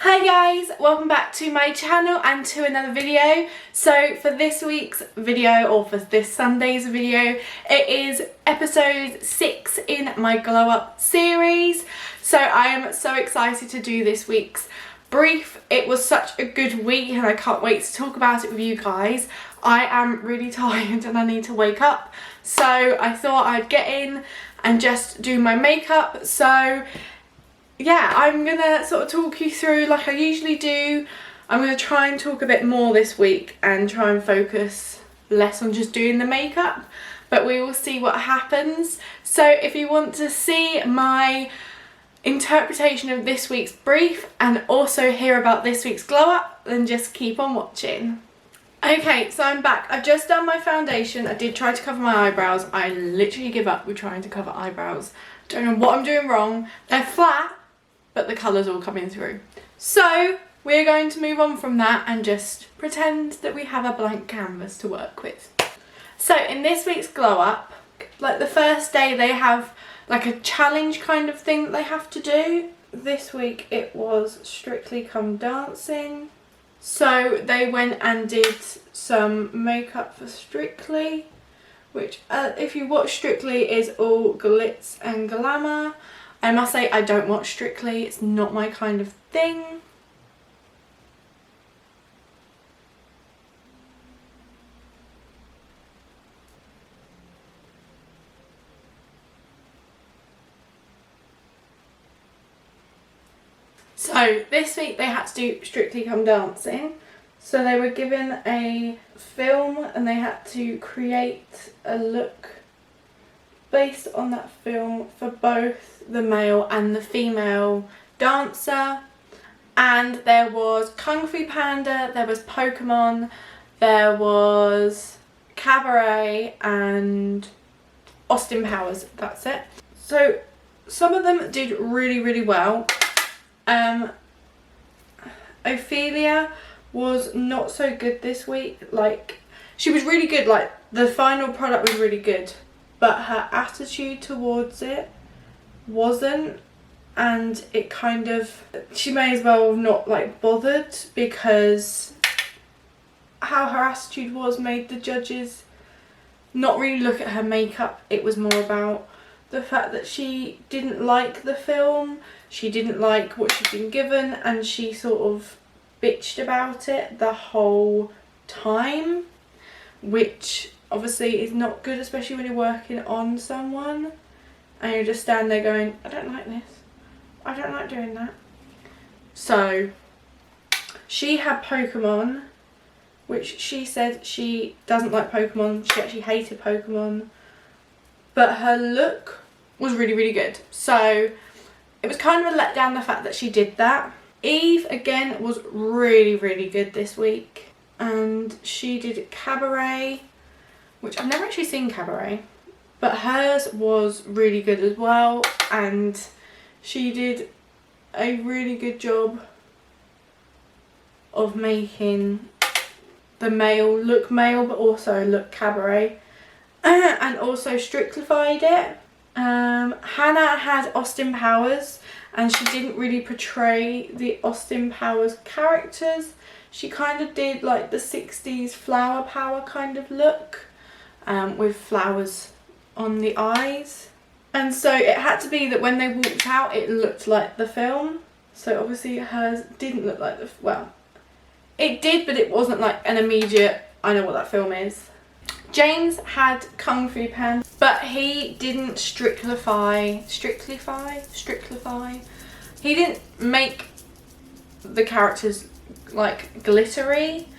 Hi guys, welcome back to my channel and to another video. So for this week's video, or for this Sunday's video, it is episode 6 in my Glow Up series. So I am so excited to do this week's brief. It was such a good week and I can't wait to talk about it with you guys. I am really tired and I need to wake up. So I thought I'd get in and just do my makeup. So yeah, I'm gonna sort of talk you through like I usually do. I'm gonna try and talk a bit more this week and try and focus less on just doing the makeup, but we will see what happens. So if you want to see my interpretation of this week's brief and also hear about this week's glow up, then just keep on watching. Okay, so I'm back. I've just done my foundation. I did try to cover my eyebrows. I literally give up with trying to cover eyebrows. Don't know what I'm doing wrong. They're flat, but the colour's all coming through. So we're going to move on from that and just pretend that we have a blank canvas to work with. So in this week's glow up, like the first day they have like a challenge kind of thing that they have to do. This week it was Strictly Come Dancing. So they went and did some makeup for Strictly, which if you watch Strictly is all glitz and glamour. I must say I don't watch Strictly, it's not my kind of thing. So this week they had to do Strictly Come Dancing. So they were given a film and they had to create a look based on that film for both the male and the female dancer. And there was Kung Fu Panda, there was Pokemon, there was Cabaret and Austin Powers. That's it. So some of them did really well. Ophelia was not so good this week. Like, she was really good, like the final product was really good, but her attitude towards it wasn't, and it kind of, she may as well have not like bothered, because how her attitude was made the judges not really look at her makeup. It was more about the fact that she didn't like the film, she didn't like what she'd been given, and she sort of bitched about it the whole time, which obviously is not good, especially when you're working on someone and you just stand there going, I don't like this, I don't like doing that. So she had Pokemon, which she said she doesn't like Pokemon, she actually hated Pokemon, but her look was really good. So it was kind of a letdown, the fact that she did that. Eve again was really good this week, and she did Cabaret, which I've never actually seen Cabaret, but hers was really good as well, and she did a really good job of making the male look male but also look Cabaret, and also Strictlified it. Hannah had Austin Powers, and she didn't really portray the Austin Powers characters. She kind of did like the 60s flower power kind of look, with flowers on the eyes. And so it had to be that when they walked out it looked like the film. So obviously hers didn't look like the, well, it did, but it wasn't like an immediate, I know what that film is. James had Kung Fu Panda, but he didn't strictlify. He didn't make the characters like glittery,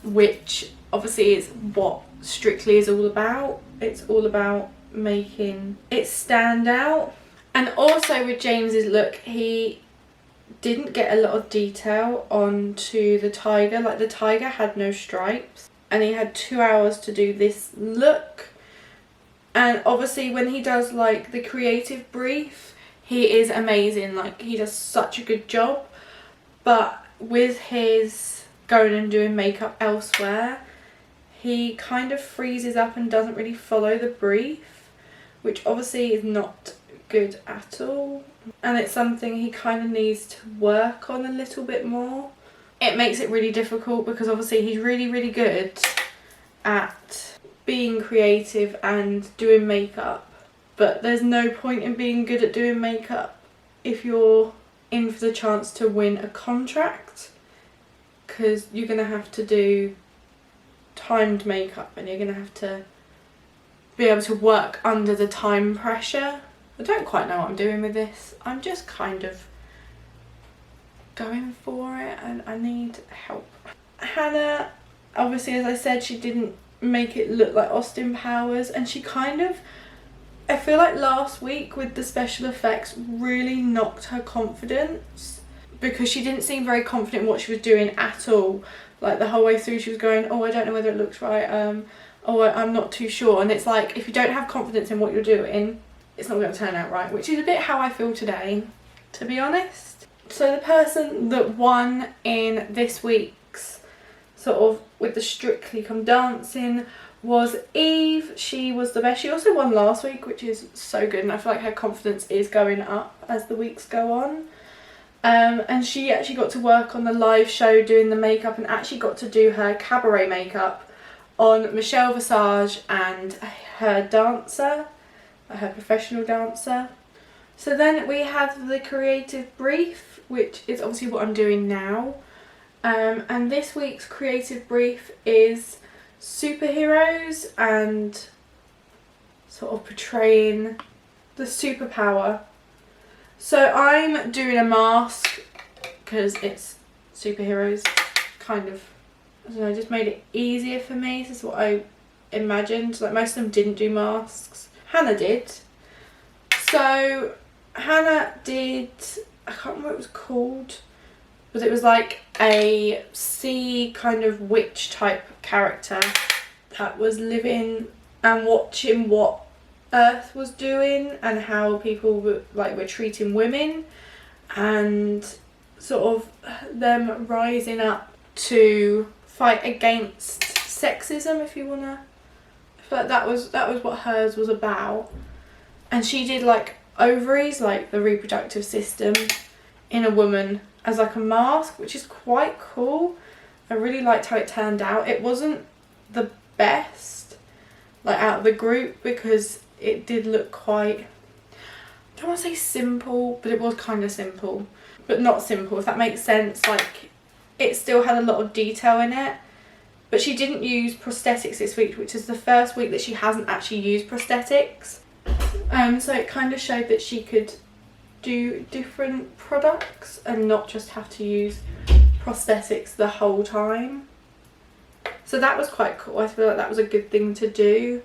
which obviously is what Strictly is all about. It's all about making it stand out. And also with James's look, he didn't get a lot of detail onto the tiger. Like the tiger had no stripes, and he had 2 hours to do this look. And obviously when he does like the creative brief, he is amazing, like he does such a good job. But with his going and doing makeup elsewhere, he kind of freezes up and doesn't really follow the brief, which obviously is not good at all. and it's something he kind of needs to work on a little bit more. It makes it really difficult because obviously he's really good at being creative and doing makeup, but there's no point in being good at doing makeup if you're in for the chance to win a contract, because you're going to have to do timed makeup and you're going to have to be able to work under the time pressure. I don't quite know what I'm doing with this. I'm just kind of going for it and I need help. Hannah, obviously, as I said, she didn't make it look like Austin Powers, and she kind of, I feel like last week with the special effects really knocked her confidence, because she didn't seem very confident in what she was doing at all. Like the whole way through she was going, oh, I don't know whether it looks right, oh, I'm not too sure. And it's like, if you don't have confidence in what you're doing, it's not going to turn out right, which is a bit how I feel today, to be honest. So the person that won in this week's sort of with the Strictly Come Dancing was Eve. She was the best. She also won last week, which is so good, and I feel like her confidence is going up as the weeks go on. And she actually got to work on the live show doing the makeup, and actually got to do her cabaret makeup on Michelle Visage and her dancer, her professional dancer. So then we have the creative brief, which is obviously what I'm doing now. And this week's creative brief is superheroes and sort of portraying the superpower. So I'm doing a mask because it's superheroes, kind of, I don't know, just made it easier for me. This is what I imagined. Like, most of them didn't do masks. Hannah did. So Hannah did, I can't remember what it was called, but it was like a sea kind of witch type character that was living and watching what Earth was doing and how people were treating women, and sort of them rising up to fight against sexism, if you wanna. I feel like that was what hers was about. And she did like ovaries, like the reproductive system in a woman, as like a mask, which is quite cool. I really liked how it turned out. It wasn't the best like out of the group because it did look quite, I don't want to say simple, but it was kind of simple, but not simple, if that makes sense. Like, it still had a lot of detail in it, but she didn't use prosthetics this week, which is the first week that she hasn't actually used prosthetics. So it kind of showed that she could do different products and not just have to use prosthetics the whole time. So that was quite cool. I feel like that was a good thing to do.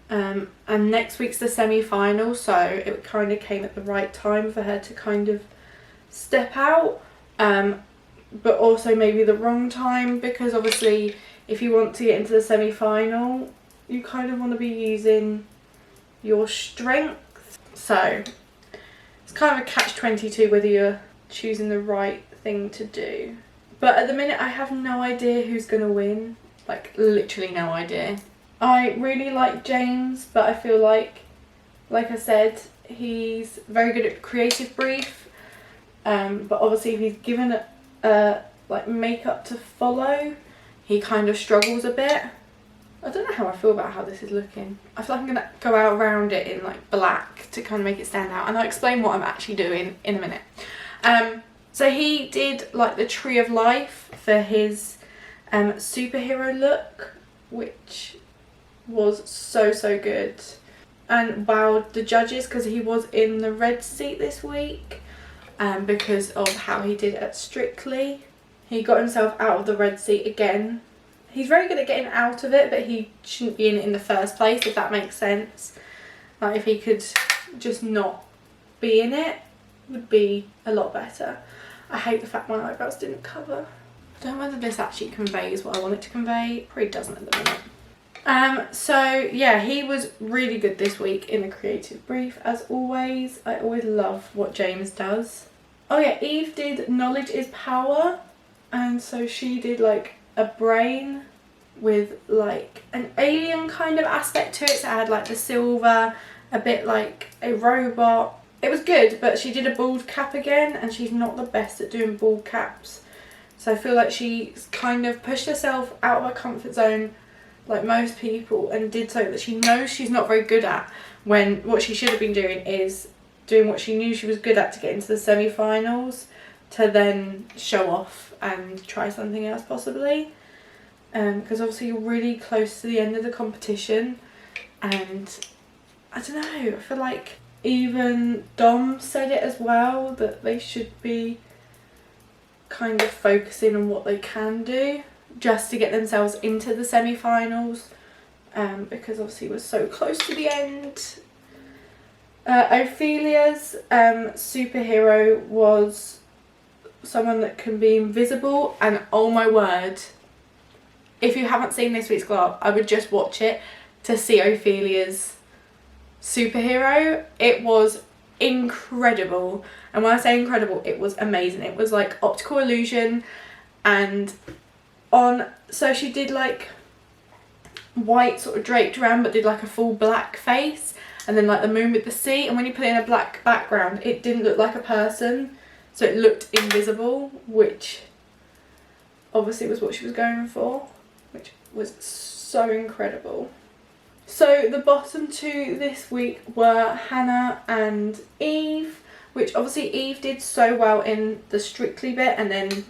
And next week's the semi-final, so it kind of came at the right time for her to kind of step out, but also maybe the wrong time, because obviously if you want to get into the semi-final, you kind of want to be using your strength. So it's kind of a catch-22 whether you're choosing the right thing to do. But at the minute I have no idea who's going to win, like literally no idea. I really like James, but I feel like I said, he's very good at creative brief, but obviously if he's given like makeup to follow, he kind of struggles a bit. I don't know how I feel about how this is looking. I feel like I'm going to go out around it in like black to kind of make it stand out, and I'll explain what I'm actually doing in a minute. So he did like the Tree of Life for his superhero look, which was so good and wowed the judges, because he was in the red seat this week because of how he did at Strictly. He got himself out of the red seat again. He's very good at getting out of it, but he shouldn't be in the first place, if that makes sense. Like, if he could just not be in it, would be a lot better. I hate the fact my eyebrows didn't cover. I don't know whether this actually conveys what I want it to convey. It probably doesn't at the minute. So yeah, he was really good this week in the creative brief, as always. I always love what James does. Oh yeah, Eve did Knowledge is Power, and so she did like a brain with like an alien kind of aspect to it. So it had like the silver, a bit like a robot, It was good, but she did a bald cap again, and she's not the best at doing bald caps. So I feel like she's kind of pushed herself out of her comfort zone like most people, and did something that she knows she's not very good at, when what she should have been doing is doing what she knew she was good at to get into the semi-finals, to then show off and try something else possibly. Because obviously you're really close to the end of the competition, and I don't know, I feel like even Dom said it as well, that they should be kind of focusing on what they can do just to get themselves into the semi-finals, because obviously we're so close to the end. Ophelia's superhero was someone that can be invisible, and oh my word, if you haven't seen this week's Glow Up, I would just watch it to see Ophelia's superhero. It was incredible, and when I say incredible, it was amazing. It was like optical illusion, and so she did like white sort of draped around, but did like a full black face, and then like the moon with the sea, and when you put it in a black background it didn't look like a person, so it looked invisible, which obviously was what she was going for, which was so incredible. So the bottom two this week were Hannah and Eve, which obviously Eve did so well in the Strictly bit and then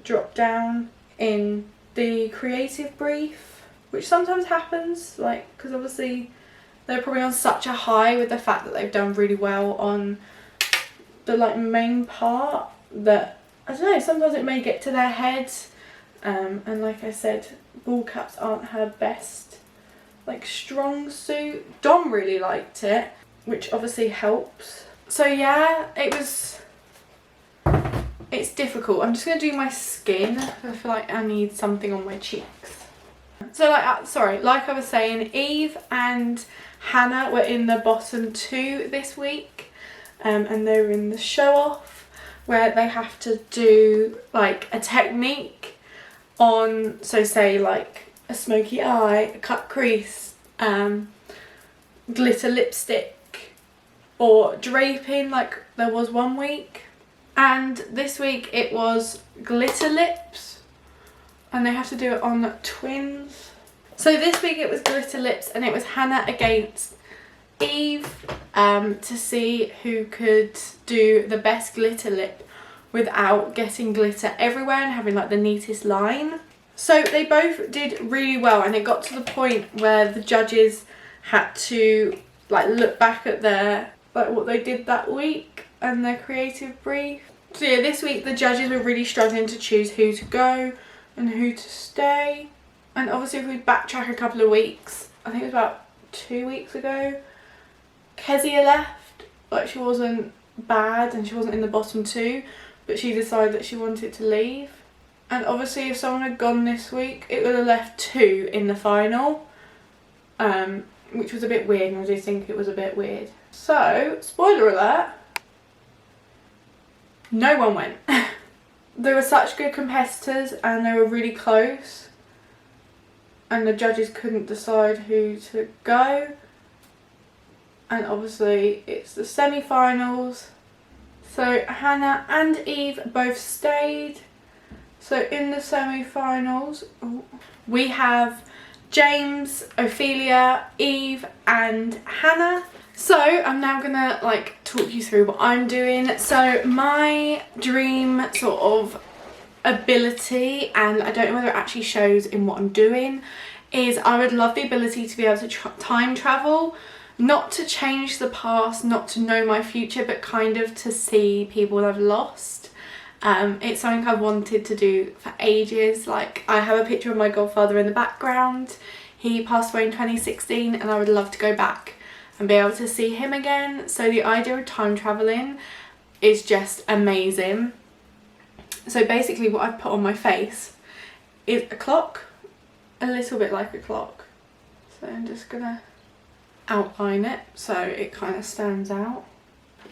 dropped down in the creative brief, which sometimes happens, like, because obviously they're probably on such a high with the fact that they've done really well on the like main part, that I don't know, sometimes it may get to their heads, and like I said, ball caps aren't her best like strong suit. Dom really liked it, which obviously helps. So yeah, it's difficult. I'm just going to do my skin. I feel like I need something on my cheeks. So like I was saying, Eve and Hannah were in the bottom two this week, and they were in the show off where they have to do like a technique on, so say like a smoky eye, a cut crease, glitter lipstick, or draping, like there was one week. And this week it was glitter lips, and they have to do it on twins. So this week it was glitter lips, and it was Hannah against Eve, to see who could do the best glitter lip without getting glitter everywhere and having like the neatest line. So they both did really well, and it got to the point where the judges had to like look back at their like what they did that week and their creative brief. So yeah, this week the judges were really struggling to choose who to go and who to stay. And obviously if we backtrack a couple of weeks, I think it was about 2 weeks ago, Kezia left. Like, she wasn't bad and she wasn't in the bottom two, but she decided that she wanted to leave. And obviously if someone had gone this week, it would have left 2 in the final, which was a bit weird, and I do think it was a bit weird. So, spoiler alert, no one went. They were such good competitors and they were really close, and the judges couldn't decide who to go. And obviously it's the semi-finals, so Hannah and Eve both stayed. So in the semi-finals we have James, Ophelia, Eve and Hannah. So I'm now gonna like talk you through what I'm doing. So my dream sort of ability, and I don't know whether it actually shows in what I'm doing, is I would love the ability to be able to time travel. Not to change the past, not to know my future, but kind of to see people I've lost. It's something I've wanted to do for ages. Like, I have a picture of my godfather in the background. He passed away in 2016 and I would love to go back and be able to see him again. So the idea of time travelling is just amazing. So basically what I've put on my face is a clock, a little bit like a clock. So I'm just gonna outline it so it kind of stands out.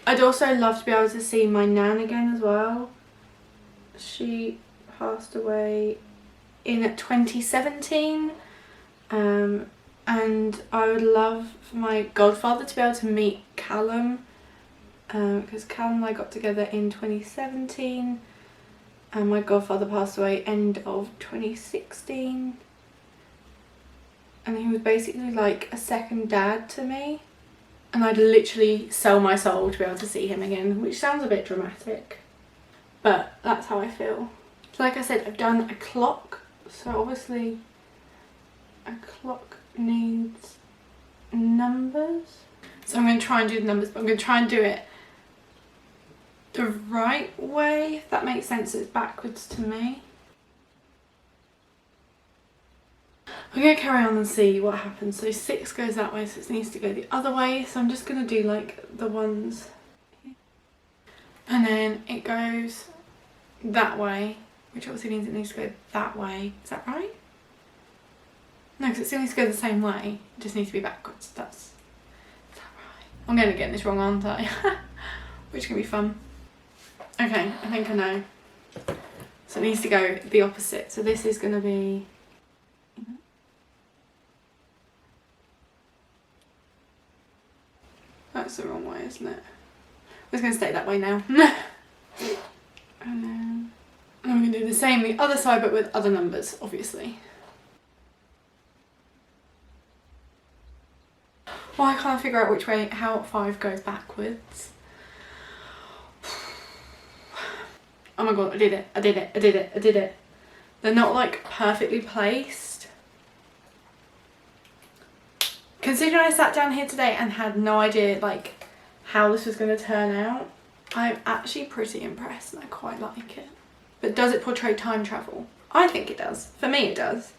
I'd also love to be able to see my nan again as well. She passed away in 2017, and I would love for my godfather to be able to meet Callum because Callum and I got together in 2017 and my godfather passed away end of 2016, and he was basically like a second dad to me, and I'd literally sell my soul to be able to see him again, which sounds a bit dramatic, but that's how I feel. So like I said, I've done a clock, so obviously a clock needs numbers, so I'm going to try and do the numbers, but I'm going to try and do it the right way, if that makes sense. It's backwards to me. I'm going to carry on and see what happens. So 6 goes that way, so it needs to go the other way, so I'm just going to do like the ones, and then it goes that way, which obviously means it needs to go that way. Is that right? No, because it still needs to go the same way, it just needs to be backwards. Is that right? I'm going to get this wrong, aren't I? Which is going to be fun. Okay, I think I know. So it needs to go the opposite. So this is going to be... That's the wrong way, isn't it? I'm just going to stay that way now. And then I'm going to do the same the other side, but with other numbers, obviously. Why can't I figure out which way, how 5 goes backwards? Oh my god, I did it. They're not like perfectly placed. Considering I sat down here today and had no idea like how this was going to turn out, I'm actually pretty impressed and I quite like it. But does it portray time travel? I think it does. For me it does.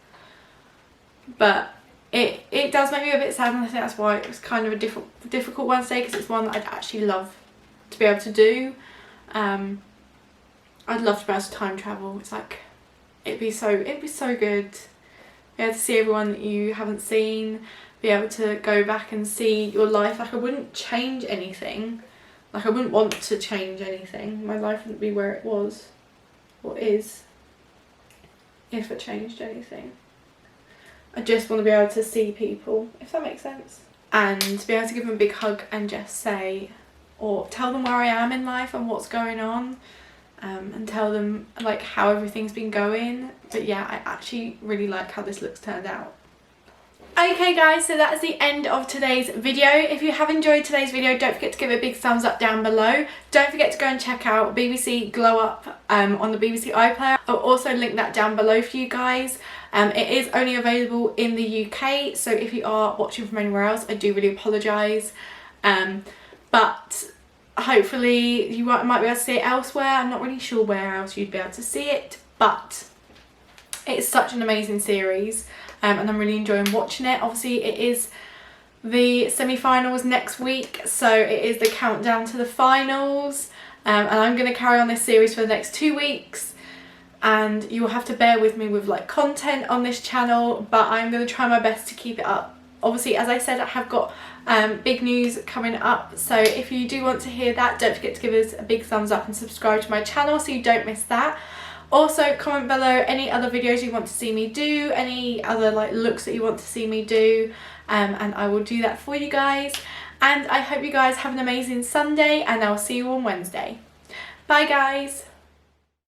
But it does make me a bit sad, and I think that's why it was kind of a difficult one today, because it's one that I'd actually love to be able to do. I'd love to be able to time travel. It's like it'd be so good. Be able to see everyone that you haven't seen, be able to go back and see your life. Like I wouldn't change anything. Like I wouldn't want to change anything. My life wouldn't be where it was or is if it changed anything. I just want to be able to see people, if that makes sense. And be able to give them a big hug and just say, or tell them where I am in life and what's going on. And tell them like how everything's been going. But yeah, I actually really like how this looks turned out. Okay guys, so that's the end of today's video. If you have enjoyed today's video, don't forget to give it a big thumbs up down below. Don't forget to go and check out BBC Glow Up on the BBC iPlayer. I'll also link that down below for you guys. It is only available in the UK, so if you are watching from anywhere else, I do really apologise. But hopefully you might be able to see it elsewhere. I'm not really sure where else you'd be able to see it, but it's such an amazing series. And I'm really enjoying watching it. Obviously it is the semi-finals next week, so it is the countdown to the finals, and I'm going to carry on this series for the next 2 weeks, and you will have to bear with me with like content on this channel, but I'm going to try my best to keep it up. Obviously, as I said, I have got big news coming up, so if you do want to hear that, don't forget to give us a big thumbs up and subscribe to my channel so you don't miss that. Also, comment below any other videos you want to see me do, any other like looks that you want to see me do, and I will do that for you guys. And I hope you guys have an amazing Sunday, and I'll see you on Wednesday. Bye guys!